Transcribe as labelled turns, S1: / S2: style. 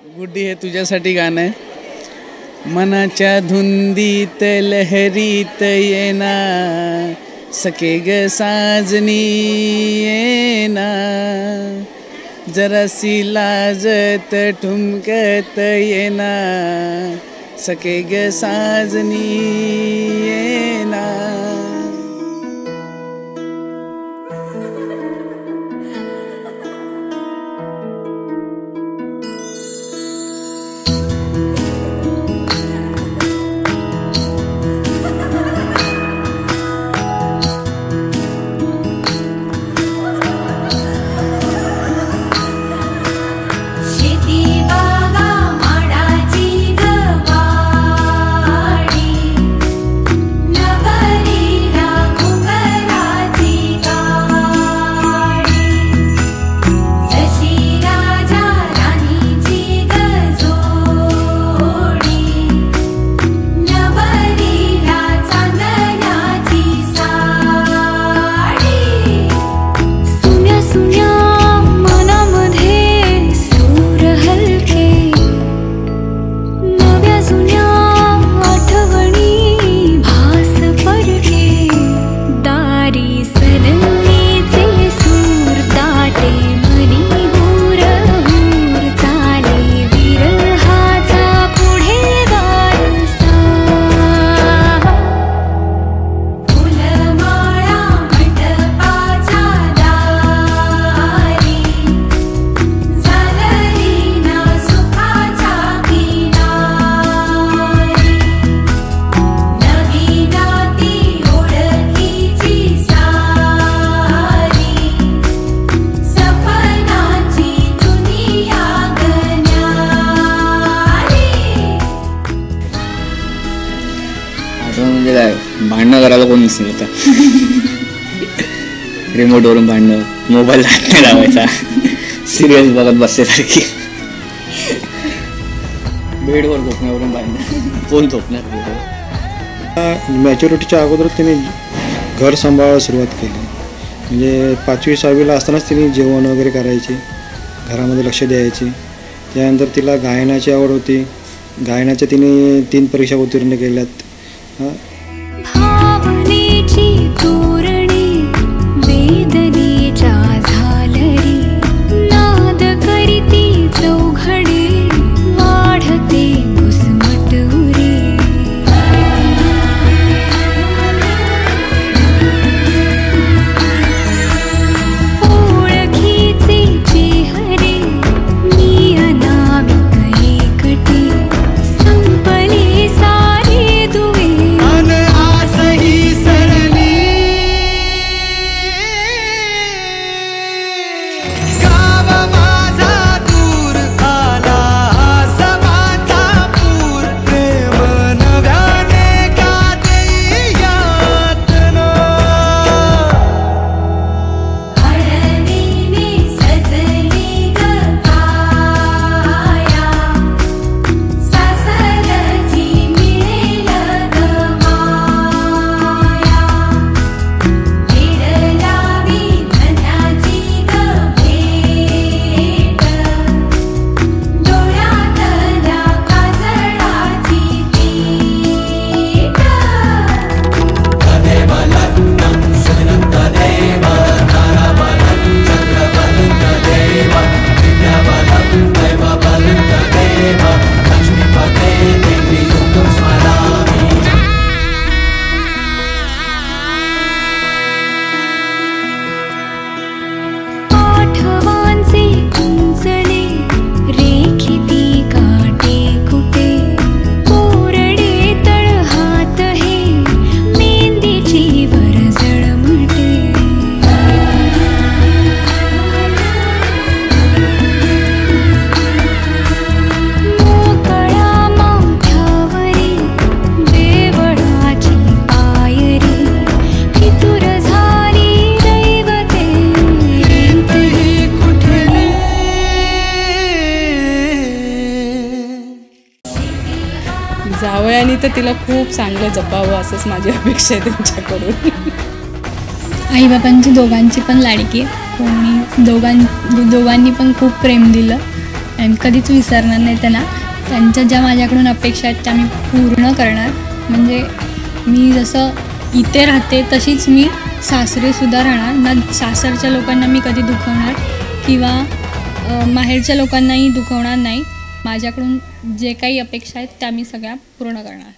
S1: गुड्डी हे तुझ्यासाठी गाणं आहे। मनाच्या धुंदीत लहरीत येना सके ग साजनी येना जरासी लाजत ठुमकत येना सके ग साजनी येना।
S2: म्हणजे काय भांडणं करायला कोण नसतं आता रिमोटवरून भांडणं मोबाईल हात नाही लावायचा सिरियल बघत बसल्यासारखी बेडवर झोपण्यावरून भांडणं कोण झोपणार बेडवर।
S3: मॅच्युरिटीच्या अगोदर तिने घर सांभाळायला सुरुवात केली म्हणजे 5वी 6वीला असतानाच तिने जेवण वगैरे करायची घरामध्ये लक्ष द्यायची। त्यानंतर तिला गायनाची आवड होती गायनाच्या तिने 3 परीक्षा उत्तीर्ण केल्यात।
S4: भावनेची तोरणी वेदनेच्या झालरी नाद करीती चौघडे वाढते घुसमटुरी ओळखीचे चेहरे मी अनामिक एकटे संपले सारे दुवे
S5: जावयाने तर तिला खूप चांगलं जपावं असंच माझी अपेक्षा आहे त्यांच्याकडून।
S6: आईबाबांची दोघांची पण लाडकी कोणी दोघांनी पण खूप प्रेम दिलं आणि कधीच विसरणार नाही त्यांना. त्यांच्या ज्या माझ्याकडून अपेक्षा आहेत त्या मी पूर्ण करणार. म्हणजे मी जसं इथे राहते तशीच मी सासरेसुद्धा राहणार. ना सासरच्या लोकांना मी कधी दुखवणार किंवा माहेरच्या लोकांनाही दुखवणार नाही. माझ्याकडून जे काही अपेक्षा आहेत त्या मी सगळ्या पूर्ण करणार.